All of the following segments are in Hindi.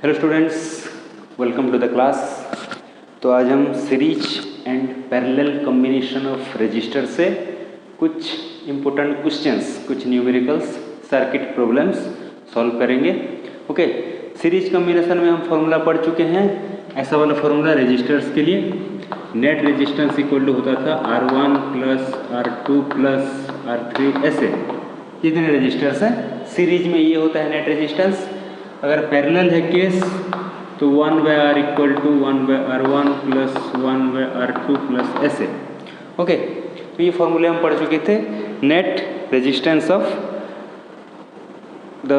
Hello students, welcome to the class. तो आज हम series and parallel combination of resistor से कुछ इम्पोर्टेंट क्वेश्चंस, कुछ न्यूमेरिकल्स, सर्किट प्रॉब्लम्स सॉल्व करेंगे। ओके, सीरीज कॉम्बिनेशन में हम फॉर्मूला पढ़ चुके हैं। ऐसा वाला फॉर्मूला रजिस्टर्स के लिए नेट रेजिस्टेंस इक्वल टू होता था R1 plus R2 plus R3, ऐसे जितने रजिस्टर्स हैं सीरीज में ये होता है नेट रेजिस्टेंस। अगर पैरेलल है केस तो 1/R equal to 1/R1 plus 1/R2 plus ऐसे। ओके, तो ये फॉर्मूले हम पढ़ चुके थे net resistance of the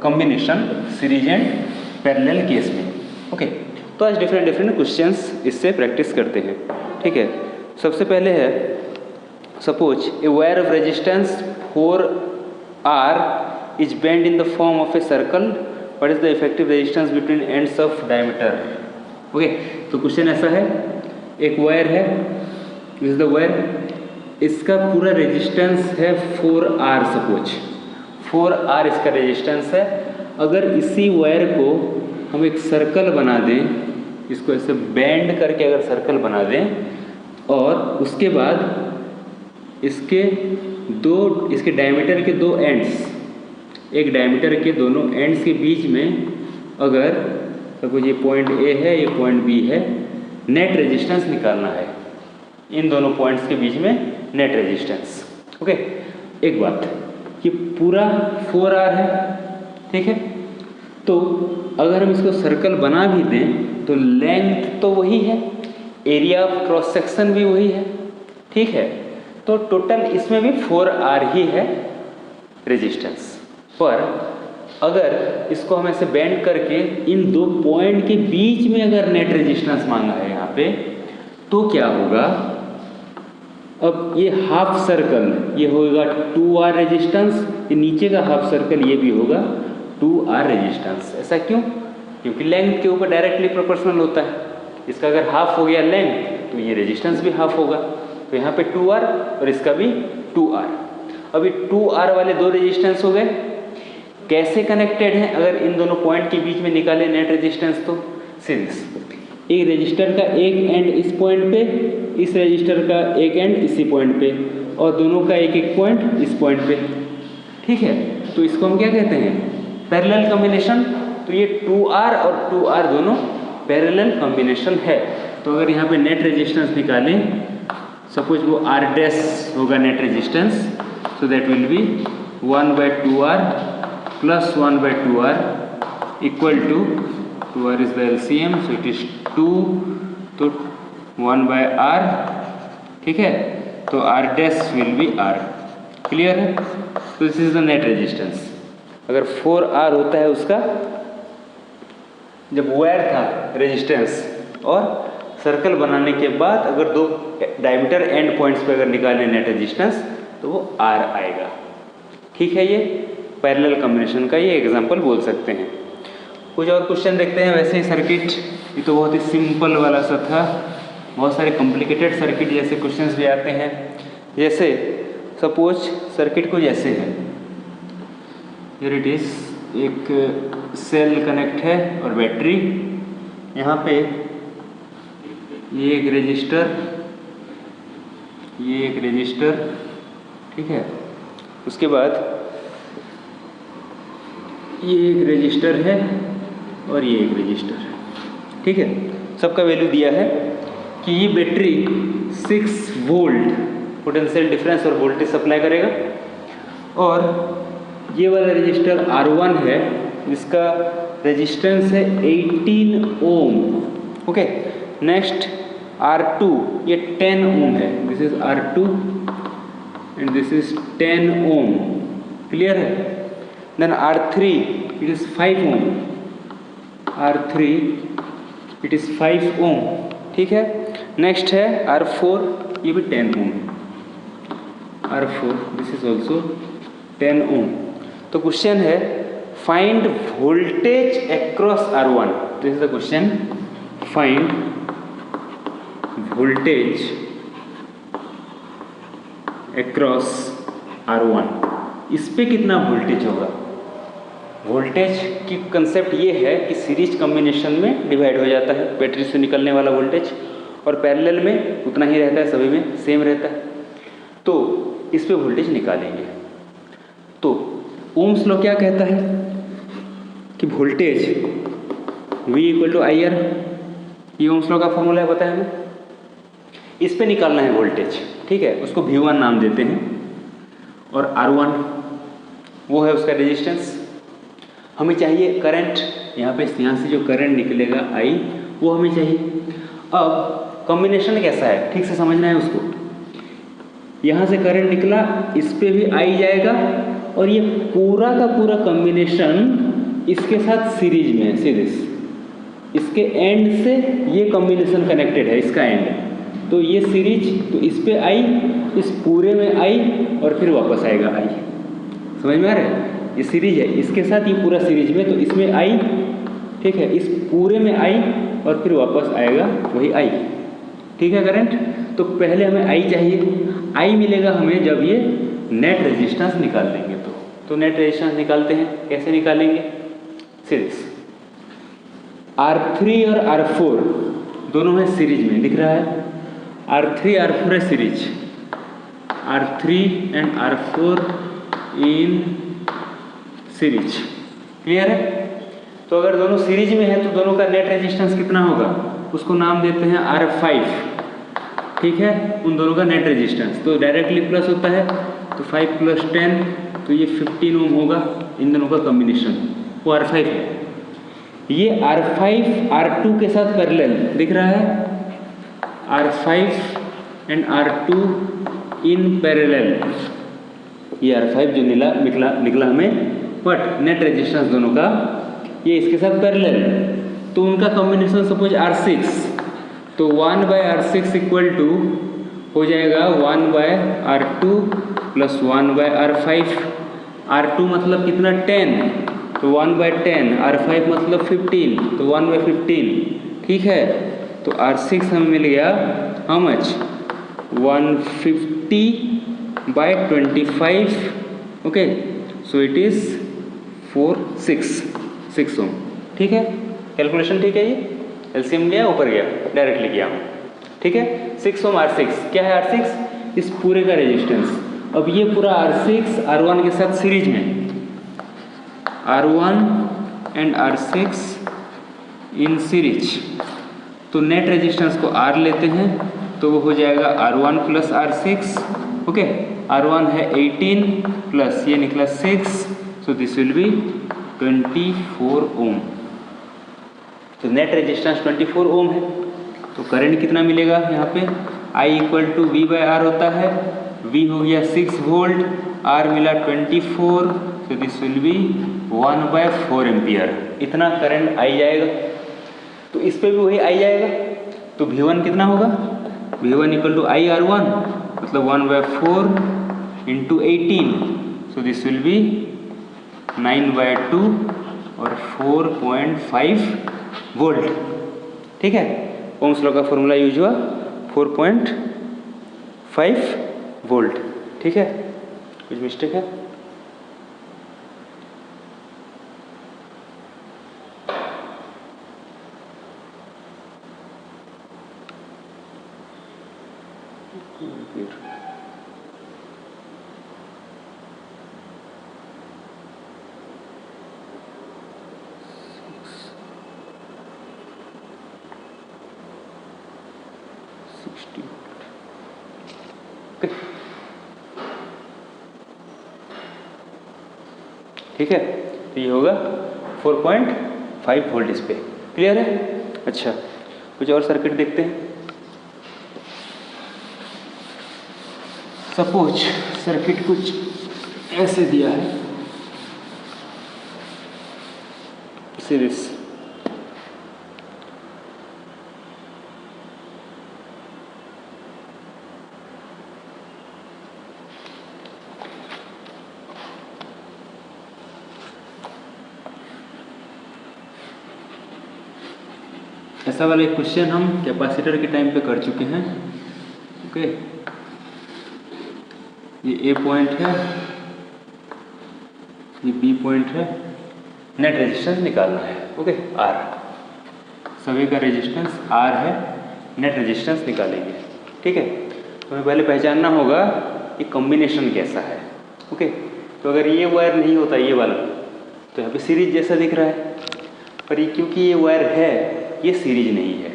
combination series and parallel case में। ओके, तो आज डिफरेंट क्वेश्चंस इससे प्रैक्टिस करते हैं। ठीक है, सबसे पहले है suppose a wire of resistance 4R is bent in the form of a circle. What is the effective resistance between ends of diameter? Okay, तो क्वेश्चन ऐसा है, एक वायर है, दिस इज द वायर, इसका पूरा रेजिस्टेंस है 4R। सपोज 4R इसका रेजिस्टेंस है। अगर इसी वायर को हम एक सर्कल बना दें, इसको ऐसे बेंड करके अगर सर्कल बना दें और उसके बाद इसके डायमीटर के दो एंड्स, एक डायमीटर के दोनों एंड्स के बीच में अगर सपोज ये पॉइंट ए है, ये पॉइंट बी है, नेट रेजिस्टेंस निकालना है इन दोनों पॉइंट्स के बीच में नेट रेजिस्टेंस। ओके, एक बात, ये पूरा 4R है, ठीक है, तो अगर हम इसको सर्कल बना भी दें तो लेंथ तो वही है, एरिया ऑफ क्रॉस सेक्शन भी वही है, ठीक है, तो टोटल इसमें भी 4R ही है रेजिस्टेंस। पर अगर इसको हम ऐसे बेंड करके इन दो पॉइंट के बीच में अगर नेट रेजिस्टेंस मांगा है यहाँ पे, तो क्या होगा, अब ये हाफ सर्कल ये होगा 2R रेजिस्टेंस, ये नीचे का हाफ सर्कल ये भी होगा 2R रेजिस्टेंस। ऐसा क्यों? क्योंकि लेंथ के ऊपर डायरेक्टली प्रोपोर्शनल होता है। इसका अगर हाफ हो गया लेंथ तो ये रेजिस्टेंस भी हाफ होगा, तो यहाँ पे 2R और इसका भी 2R। अभी 2R वाले दो रेजिस्टेंस हो गए, कैसे कनेक्टेड हैं? अगर इन दोनों पॉइंट के बीच में निकाले नेट रेजिस्टेंस तो सीरीज, एक रजिस्टर का एक एंड इस पॉइंट पे, इस रजिस्टर का एक एंड इसी पॉइंट पे, और दोनों का एक एक पॉइंट इस पॉइंट पे, ठीक है, तो इसको हम क्या कहते हैं? Parallel combination. तो ये 2R और 2R दोनों पैरेलल कॉम्बिनेशन है। तो अगर यहाँ पे नेट रेजिस्टेंस निकालें, सपोज वो R डैश होगा net resistance, so that will be 1/2R plus 1/2R equal to 2R is the LCM, so it is 2, तो 1/R, ठीक है, तो R dash will be R। Clear है? तो this is the net resistance. अगर 4R होता है उसका, जब वायर था रेजिस्टेंस, और सर्कल बनाने के बाद अगर दो डायमीटर एंड पॉइंट्स पे अगर निकालें नेट रेजिस्टेंस तो वो R आएगा। ठीक है, ये पैरेलल कॉम्बिनेशन का ये एग्जांपल बोल सकते हैं। कुछ और क्वेश्चन देखते हैं। वैसे ही सर्किट, ये तो बहुत ही सिंपल वाला सा था, बहुत सारे कॉम्प्लिकेटेड सर्किट जैसे क्वेश्चंस भी आते हैं। जैसे सपोज सर्किट कुछ ऐसे है, हियर इट इज, एक सेल कनेक्ट है और बैटरी, यहाँ पे ये एक रजिस्टर, ये एक रजिस्टर, ठीक है, उसके बाद ये एक रजिस्टर है और ये एक रजिस्टर है, ठीक है, सबका वैल्यू दिया है कि ये बैटरी 6 वोल्ट पोटेंशियल डिफरेंस और वोल्टेज सप्लाई करेगा, और ये वाला रजिस्टर R1 है जिसका रेजिस्टेंस है 18 ओम। ओके, नेक्स्ट R2, ये 10 ओम है, this is R2 and this is 10 ohm. Clear है? Then R3 it is 5 ohm, R3 it is 5 ohm, ठीक है। नेक्स्ट है R4, ये भी 10 ohm, R4 this is also 10 ohm। तो क्वेश्चन है find voltage across R1। This is the question, find voltage across R1, इस पे कितना वोल्टेज होगा? वोल्टेज की कंसेप्ट ये है कि सीरीज कॉम्बिनेशन में डिवाइड हो जाता है बैटरी से निकलने वाला वोल्टेज, और पैरेलल में उतना ही रहता है, सभी में सेम रहता है। तो इस पे वोल्टेज निकालेंगे। तो ओम्स लॉ क्या कहता है कि वोल्टेज V = IR, ये ओम्स लॉ का फॉर्मूला है, पता है हमें। इस पे निकालना है वोल्टेज, ठीक है। उसको V1 नाम देते हैं, और R1 वो है उसका रेजिस्टेंस। हमें चाहिए करंट, यहाँ से जो करंट निकलेगा I, वो हमें चाहिए। अब कॉम्बिनेशन कैसा है ठीक से समझना है उसको। यहाँ से करंट निकला, इस पे भी I जाएगा, और ये पूरा का पूरा कॉम्बिनेशन इसके साथ सीरीज में है, सीरीज। इसके एंड से ये कॉम्बिनेशन कनेक्टेड है, इसका एंड। तो ये सीरीज, तो इस पे I, इस पूरे में I, और फिर वापस आएगा I। समझ में आ रहा है? ये सीरीज है, इसके साथ ये पूरा सीरीज में, तो इसमें I, ठीक है, इस पूरे में I, और फिर वापस आएगा वही I, ठीक है करंट। तो पहले हमें I चाहिए। I मिलेगा हमें जब ये नेट रेजिस्टेंस निकाल देंगे। तो नेट रेजिस्टेंस निकालते हैं, कैसे निकालेंगे? सीरीज R3 और R4 दोनों है सीरीज में, दिख रहा है। R3 R4 है series, R3 and R4 in series, clear है? तो अगर दोनों सीरीज में है तो दोनों का नेट रेजिस्टेंस कितना होगा? उसको नाम देते हैं R5, ठीक है, उन दोनों का नेट रेजिस्टेंस। तो डायरेक्टली प्लस होता है, तो 5 + 10, तो ये 15 ओम होगा। इन दोनों का कॉम्बिनेशन वो R5 है। ये R5 R2 के साथ पैरेलल दिख रहा है, R5 and R2 in parallel. ये R5 जो निकला हमें, बट नेट रेजिस्टेंस दोनों का ये इसके साथ पैरेलल, तो उनका कॉम्बिनेशन सपोज R6, तो 1/R6 = हो जाएगा 1/R2 + 1/R5। R2 मतलब कितना? 10, तो 1/10, R5 मतलब 15, तो 1/15, ठीक है। तो R6 हमें मिल गया how much? 150/25, okay, so it is 6 ओम, ठीक है। कैलकुलेशन ठीक है, ये एलसीएम गया, ऊपर गया, डायरेक्टली किया हूँ, ठीक है। 6 ओम R6 क्या है? R6 इस पूरे का रेजिस्टेंस। अब ये पूरा R6 R1 के साथ सीरीज में, R1 and R6 in series, तो नेट रेजिस्टेंस को R लेते हैं, तो वो हो जाएगा R1 + R6, ओके। R1 है 18 प्लस ये निकला 6, सो दिस विल बी 24 ओम। तो नेट रेजिस्टेंस 24 ओम है। तो करंट कितना मिलेगा यहाँ पे? I = V/R होता है, V हो गया 6 वोल्ट, R मिला 24, तो दिस विल बी 1/4 एम्पियर। इतना करंट आई जाएगा। तो इस पे भी वही आई जाएगा, तो V1 कितना होगा? V1 = IR1, मतलब 1/4 × 18, सो दिस विल बी 9/2 और 4.5 वोल्ट, ठीक है। ओम्स लॉ का फॉर्मूला यूज हुआ, 4.5 वोल्ट, ठीक है। कुछ मिस्टेक है? ठीक है, तो ये होगा 4.5 वोल्ट इस पे, क्लियर है? अच्छा, कुछ और सर्किट देखते हैं। सपोज सर्किट कुछ ऐसे दिया है, सीरीज, ऐसा वाला एक क्वेश्चन हम कैपेसिटर के टाइम पे कर चुके हैं, ओके। ये ए पॉइंट है, ये बी पॉइंट है, नेट रेजिस्टेंस निकालना है। ओके, आर, सभी का रेजिस्टेंस आर है, नेट रेजिस्टेंस निकालेंगे। ठीक है, तो हमें पहले पहचानना होगा कि कॉम्बिनेशन कैसा है। ओके, तो अगर ये वायर नहीं होता ये वाला तो यहाँ पे सीरीज जैसा दिख रहा है, पर ये क्योंकि ये वायर है ये सीरीज नहीं है।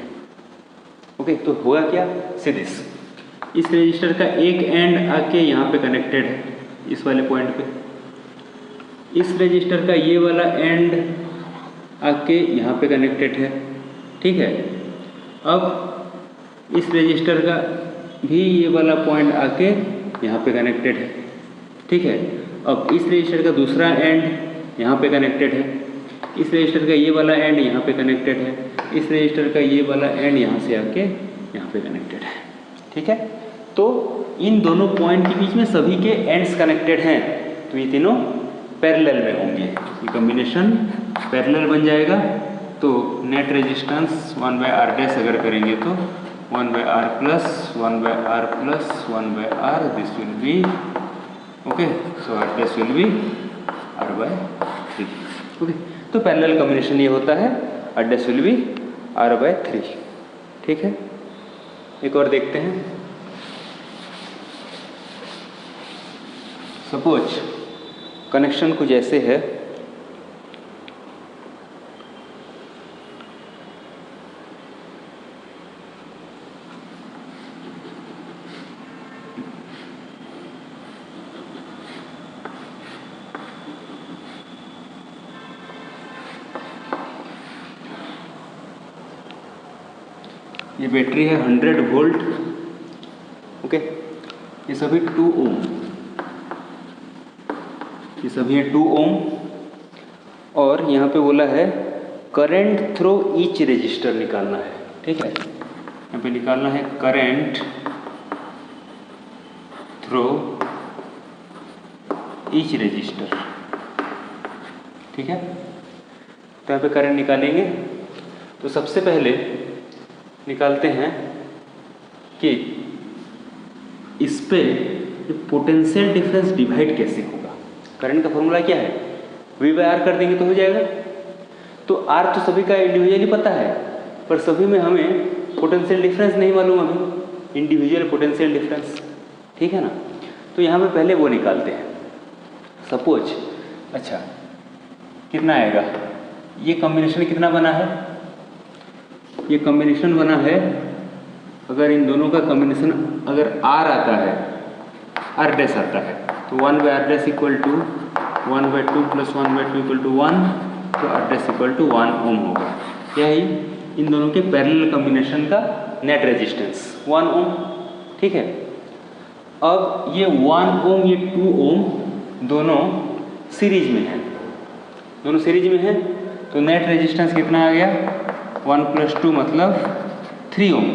ओके, तो होगा क्या, सीरीज। इस रजिस्टर का एक एंड आके यहाँ पे कनेक्टेड है इस वाले पॉइंट पे, इस रजिस्टर का ये वाला एंड आके यहाँ पे कनेक्टेड है। ठीक है, अब इस रजिस्टर का भी ये वाला पॉइंट आके यहाँ पे कनेक्टेड है। ठीक है, अब इस रजिस्टर का दूसरा एंड यहाँ पे कनेक्टेड है, इस रजिस्टर का ये वाला एंड यहाँ पे कनेक्टेड है, इस रजिस्टर का ये वाला एंड यहाँ से आके यहाँ पे कनेक्टेड है। ठीक है, तो इन दोनों पॉइंट के बीच में सभी के एंड्स कनेक्टेड हैं, तो ये तीनों पैरेलल में होंगे, ये कॉम्बिनेशन पैरेलल बन जाएगा। तो नेट रेजिस्टेंस 1/r डैश अगर करेंगे तो 1/r plus 1/r plus 1/r, this will be okay, so r dash will B r/3। Okay, तो पैरेलल कॉम्बिनेशन ये होता है, r dash will B r/3। ठीक है, एक और देखते हैं। सपोज कनेक्शन कुछ ऐसे है, ये बैटरी है 100 वोल्ट। ओके, ये सभी 2 ओम, ये सभी है 2 ओम, और यहाँ पे बोला है करंट थ्रू ईच रजिस्टर निकालना है। ठीक है, यहाँ पे निकालना है करंट थ्रू ईच रजिस्टर। ठीक है, तो यहाँ पे करंट निकालेंगे, तो सबसे पहले निकालते हैं कि इस पे पोटेंशियल डिफरेंस डिवाइड कैसे होगा। करंट का फॉर्मूला क्या है, V/R कर देंगे तो हो जाएगा। तो R तो सभी का इंडिविजुअली पता है, पर सभी में हमें पोटेंशियल डिफरेंस नहीं मालूम अभी, इंडिविजुअल पोटेंशियल डिफरेंस। ठीक है ना, तो यहाँ पे पहले वो निकालते हैं। सपोज अच्छा कितना आएगा, ये कॉम्बिनेशन कितना बना है, ये कॉम्बिनेशन बना है, अगर इन दोनों का कॉम्बिनेशन अगर R आता है, R डैश आता है, तो 1/R dash equal to 1/2 plus 1/2 equal to 1, तो R dash equal to 1 ohm होगा। क्या है, इन दोनों के पैरेलल कॉम्बिनेशन का नेट रेजिस्टेंस 1 ओम। ठीक है, अब ये 1 ओम ये 2 ओम दोनों सीरीज में हैं, दोनों सीरीज में हैं, तो नेट रेजिस्टेंस कितना आ गया, 1 प्लस 2 मतलब 3 ओम,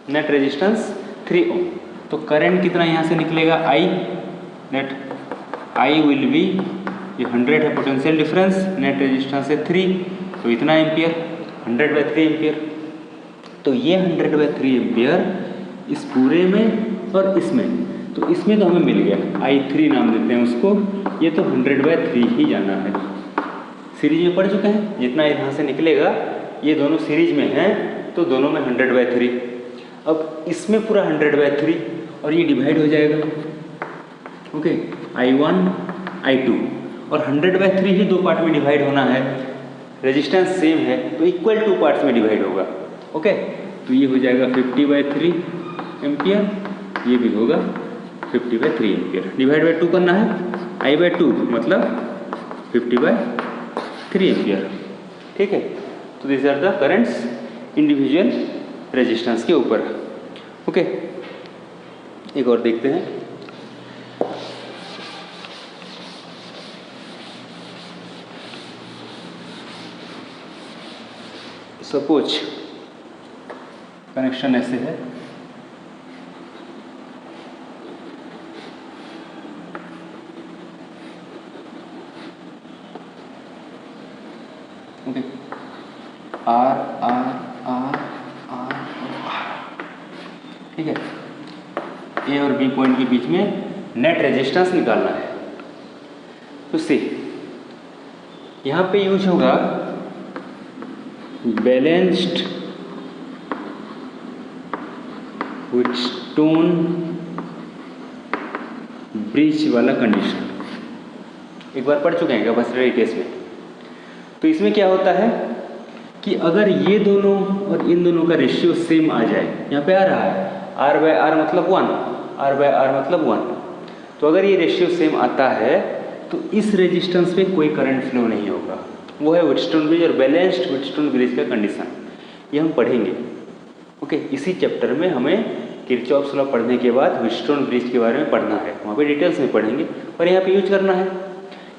नेट रेजिस्टेंस 3 ओम। तो करंट कितना यहाँ से निकलेगा, I, net I will be, ये 100 है पोटेंशियल डिफरेंस, नेट रेजिस्टेंस है 3, तो इतना एम्पियर, 100/3 एम्पियर। तो ये 100/3 एम्पियर इस पूरे में और इसमें, तो इसमें तो हमें मिल गया, I3 नाम देते हैं उसको, ये तो 100/3 ही जाना है। सीरीज में पढ़ चुके हैं, जितना यहाँ से निकलेगा ये दोनों सीरीज में हैं, तो दोनों में 100/3। अब इसमें पूरा 100/3 और ये डिवाइड हो जाएगा। ओके, I1 I2, और 100/3 ही दो पार्ट में डिवाइड होना है, रेजिस्टेंस सेम है तो इक्वल 2 पार्ट्स में डिवाइड होगा। ओके, तो ये हो जाएगा 50/3 एम्पियर, ये भी होगा 50/3 एम्पियर। डिवाइड बाई 2 करना है, I/2 मतलब 50/3 एम्पियर। ठीक है, तो this are the currents individual resistance के ऊपर। ओके, एक और देखते हैं। सपोज कनेक्शन ऐसे है, okay, R R R R, ठीक है, ए और बी पॉइंट के बीच में नेट रेजिस्टेंस निकालना है। तो सी यहाँ पे यूज होगा बैलेंस्ड व्हीटस्टोन ब्रिज वाला कंडीशन, एक बार पढ़ चुके हैं कैपेसिटर केस में। तो इसमें क्या होता है कि अगर ये दोनों और इन दोनों का रेशियो सेम आ जाए, यहाँ पे आ रहा है R/R मतलब 1, R/R मतलब 1, तो अगर ये रेशियो सेम आता है तो इस रेजिस्टेंस पे कोई करंट फ्लो नहीं होगा। वो है व्हीटस्टोन ब्रिज और बैलेंस्ड व्हीटस्टोन ब्रिज का कंडीशन, ये हम पढ़ेंगे। ओके, इसी चैप्टर में हमें किरचॉफ्स लॉ पढ़ने के बाद व्हीटस्टोन ब्रिज के बारे में पढ़ना है, वहाँ पे डिटेल्स में पढ़ेंगे। और यहाँ पे यूज करना है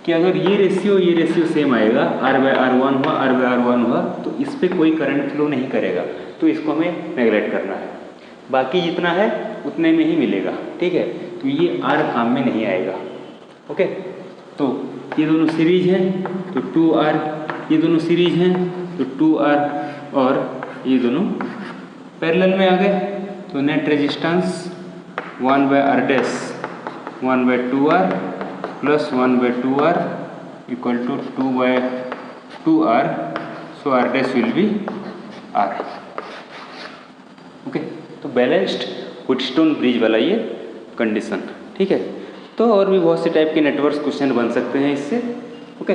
कि अगर ये रेशियो सेम आएगा, R/R 1 हुआ, R/R 1 हुआ, तो इस पर कोई करंट फ्लो नहीं करेगा, तो इसको हमें नेगलेक्ट करना है। बाकी जितना है उतने में ही मिलेगा, ठीक है। तो ये R काम में नहीं आएगा। ओके, तो ये दोनों सीरीज हैं तो 2R, ये दोनों सीरीज हैं तो 2R, और ये दोनों पैरेलल में आ गए, तो net resistance 1/R dash 1/2R plus 1/2R equal to 2/2R, so R dash will be R। Okay, तो बैलेंस्ड व्हीटस्टोन ब्रिज वाला ये कंडीशन, ठीक है। तो और भी बहुत से टाइप के नेटवर्क क्वेश्चन बन सकते हैं इससे। ओके,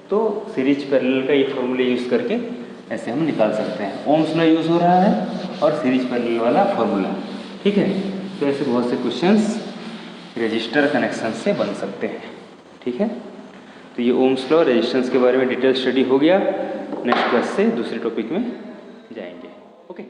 तो सीरीज पैरेलल का ये फॉर्मूला यूज़ करके ऐसे हम निकाल सकते हैं। ओम्स लॉ यूज़ हो रहा है और सीरीज पैरेलल वाला फॉर्मूला, ठीक है। तो ऐसे बहुत से क्वेश्चंस रजिस्टर कनेक्शन से बन सकते हैं, ठीक है। तो ये ओम्स लॉ रेजिस्टेंस के बारे में डिटेल स्टडी हो गया। नेक्स्ट क्लास से दूसरे टॉपिक में जाएंगे। ओके।